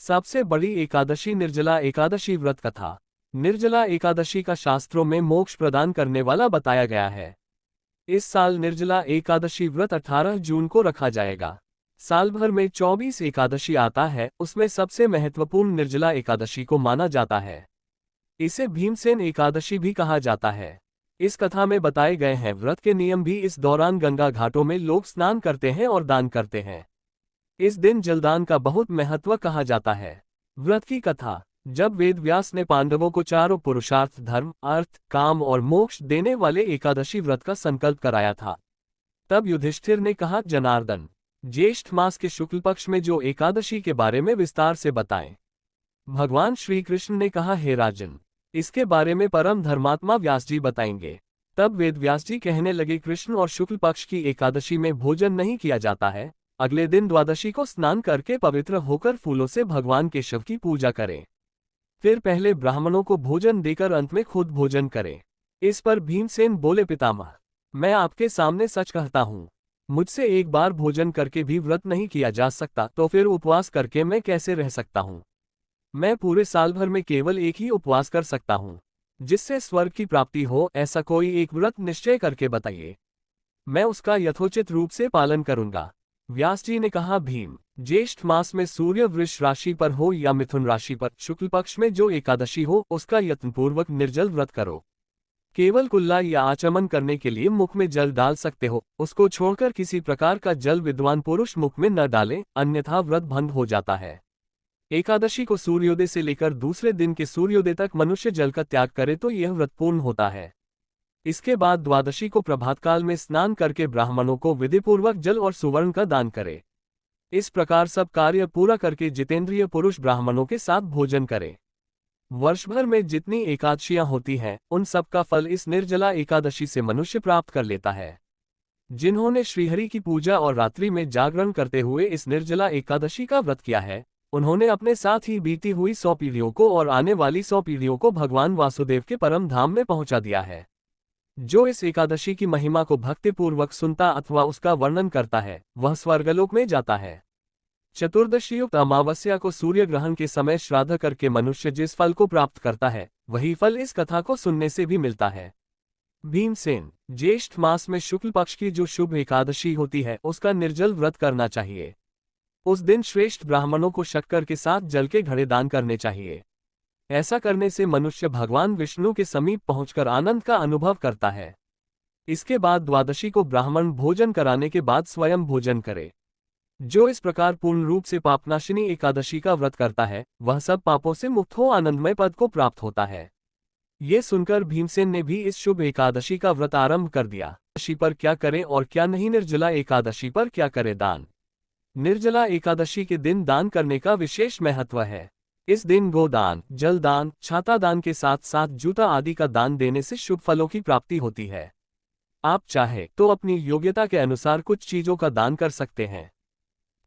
सबसे बड़ी एकादशी निर्जला एकादशी व्रत कथा। निर्जला एकादशी का शास्त्रों में मोक्ष प्रदान करने वाला बताया गया है। इस साल निर्जला एकादशी व्रत 18 जून को रखा जाएगा। साल भर में 24 एकादशी आता है, उसमें सबसे महत्वपूर्ण निर्जला एकादशी को माना जाता है। इसे भीमसेन एकादशी भी कहा जाता है। इस कथा में बताए गए हैं व्रत के नियम भी। इस दौरान गंगा घाटों में लोग स्नान करते हैं और दान करते हैं। इस दिन जलदान का बहुत महत्व कहा जाता है। व्रत की कथा। जब वेद व्यास ने पांडवों को चारों पुरुषार्थ धर्म, अर्थ, काम और मोक्ष देने वाले एकादशी व्रत का संकल्प कराया था, तब युधिष्ठिर ने कहा, जनार्दन, ज्येष्ठ मास के शुक्ल पक्ष में जो एकादशी के बारे में विस्तार से बताएं। भगवान श्री कृष्ण ने कहा, हे राजन, इसके बारे में परम धर्मात्मा व्यास जी बताएंगे। तब वेद व्यास जी कहने लगे, कृष्ण और शुक्ल पक्ष की एकादशी में भोजन नहीं किया जाता है। अगले दिन द्वादशी को स्नान करके पवित्र होकर फूलों से भगवान केशव की पूजा करें। फिर पहले ब्राह्मणों को भोजन देकर अंत में खुद भोजन करें। इस पर भीमसेन बोले, पितामह, मैं आपके सामने सच कहता हूँ, मुझसे एक बार भोजन करके भी व्रत नहीं किया जा सकता, तो फिर उपवास करके मैं कैसे रह सकता हूँ। मैं पूरे साल भर में केवल एक ही उपवास कर सकता हूँ, जिससे स्वर्ग की प्राप्ति हो। ऐसा कोई एक व्रत निश्चय करके बताइए, मैं उसका यथोचित रूप से पालन करूंगा। व्यास जी ने कहा, भीम, ज्येष्ठ मास में सूर्य वृष राशि पर हो या मिथुन राशि पर शुक्ल पक्ष में जो एकादशी हो, उसका यत्नपूर्वक निर्जल व्रत करो। केवल कुल्ला या आचमन करने के लिए मुख में जल डाल सकते हो, उसको छोड़कर किसी प्रकार का जल विद्वान पुरुष मुख में न डालें, अन्यथा व्रत भंग हो जाता है। एकादशी को सूर्योदय से लेकर दूसरे दिन के सूर्योदय तक मनुष्य जल का त्याग करे तो यह व्रत पूर्ण होता है। इसके बाद द्वादशी को प्रभातकाल में स्नान करके ब्राह्मणों को विधिपूर्वक जल और सुवर्ण का दान करे। इस प्रकार सब कार्य पूरा करके जितेंद्रिय पुरुष ब्राह्मणों के साथ भोजन करे। वर्ष भर में जितनी एकादशियां होती हैं, उन सब का फल इस निर्जला एकादशी से मनुष्य प्राप्त कर लेता है। जिन्होंने श्रीहरि की पूजा और रात्रि में जागरण करते हुए इस निर्जला एकादशी का व्रत किया है, उन्होंने अपने साथ ही बीती हुई 100 पीढ़ियों को और आने वाली 100 पीढ़ियों को भगवान वासुदेव के परम धाम में पहुंचा दिया है। जो इस एकादशी की महिमा को भक्तिपूर्वक सुनता अथवा उसका वर्णन करता है, वह स्वर्गलोक में जाता है। चतुर्दशीयुक्त अमावस्या को सूर्य ग्रहण के समय श्राद्ध करके मनुष्य जिस फल को प्राप्त करता है, वही फल इस कथा को सुनने से भी मिलता है। भीमसेन, ज्येष्ठ मास में शुक्ल पक्ष की जो शुभ एकादशी होती है, उसका निर्जल व्रत करना चाहिए। उस दिन श्रेष्ठ ब्राह्मणों को शक्कर के साथ जल के घड़े दान करने चाहिए। ऐसा करने से मनुष्य भगवान विष्णु के समीप पहुंचकर आनंद का अनुभव करता है। इसके बाद द्वादशी को ब्राह्मण भोजन कराने के बाद स्वयं भोजन करे। जो इस प्रकार पूर्ण रूप से पापनाशिनी एकादशी का व्रत करता है, वह सब पापों से मुक्त हो आनंदमय पद को प्राप्त होता है। ये सुनकर भीमसेन ने भी इस शुभ एकादशी का व्रत आरंभ कर दिया। एकादशी पर क्या करें और क्या नहीं। निर्जला एकादशी पर क्या करे दान। निर्जला एकादशी के दिन दान करने का विशेष महत्व है। इस दिन गोदान, जलदान, छाता दान के साथ साथ जूता आदि का दान देने से शुभ फलों की प्राप्ति होती है। आप चाहे तो अपनी योग्यता के अनुसार कुछ चीजों का दान कर सकते हैं।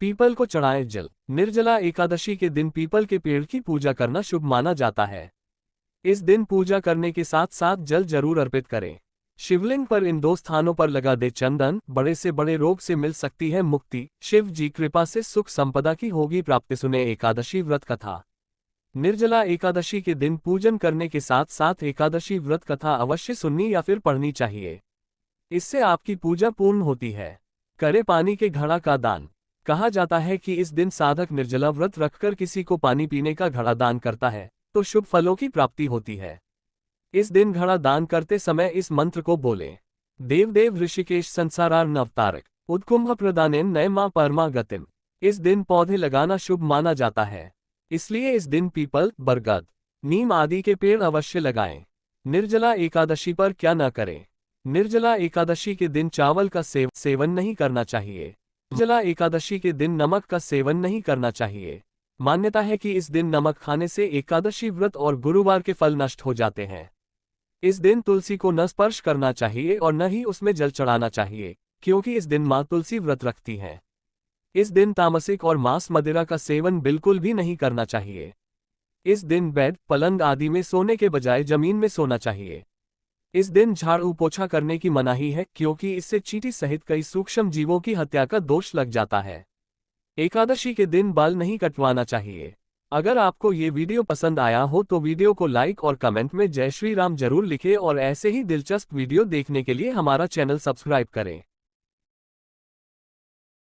पीपल को चढ़ाए जल। निर्जला एकादशी के दिन पीपल के पेड़ की पूजा करना शुभ माना जाता है। इस दिन पूजा करने के साथ साथ जल जरूर अर्पित करें। शिवलिंग पर इन 2 स्थानों पर लगा दे चंदन। बड़े से बड़े रोग से मिल सकती है मुक्ति। शिव जी कृपा से सुख संपदा की होगी प्राप्ति। सुने एकादशी व्रत कथा। निर्जला एकादशी के दिन पूजन करने के साथ साथ एकादशी व्रत कथा अवश्य सुननी या फिर पढ़नी चाहिए। इससे आपकी पूजा पूर्ण होती है। करे पानी के घड़ा का दान। कहा जाता है कि इस दिन साधक निर्जला व्रत रखकर किसी को पानी पीने का घड़ा दान करता है तो शुभ फलों की प्राप्ति होती है। इस दिन घड़ा दान करते समय इस मंत्र को बोलें। देव देव ऋषिकेश संसारार नवतारक उद्कुंभ प्रदानेन नय मां परमा गतिम। इस दिन पौधे लगाना शुभ माना जाता है, इसलिए इस दिन पीपल, बरगद, नीम आदि के पेड़ अवश्य लगाएं। निर्जला एकादशी पर क्या न करें। निर्जला एकादशी के दिन चावल का सेवन नहीं करना चाहिए। निर्जला एकादशी के दिन नमक का सेवन नहीं करना चाहिए। मान्यता है कि इस दिन नमक खाने से एकादशी व्रत और गुरुवार के फल नष्ट हो जाते हैं। इस दिन तुलसी को न स्पर्श करना चाहिए और न ही उसमें जल चढ़ाना चाहिए, क्योंकि इस दिन मां तुलसी व्रत रखती हैं। इस दिन तामसिक और मांस मदिरा का सेवन बिल्कुल भी नहीं करना चाहिए। इस दिन बेड, पलंग आदि में सोने के बजाय जमीन में सोना चाहिए। इस दिन झाड़ू पोछा करने की मनाही है, क्योंकि इससे चींटी सहित कई सूक्ष्म जीवों की हत्या का दोष लग जाता है। एकादशी के दिन बाल नहीं कटवाना चाहिए। अगर आपको ये वीडियो पसंद आया हो तो वीडियो को लाइक और कमेंट में जय श्री राम जरूर लिखें और ऐसे ही दिलचस्प वीडियो देखने के लिए हमारा चैनल सब्सक्राइब करें।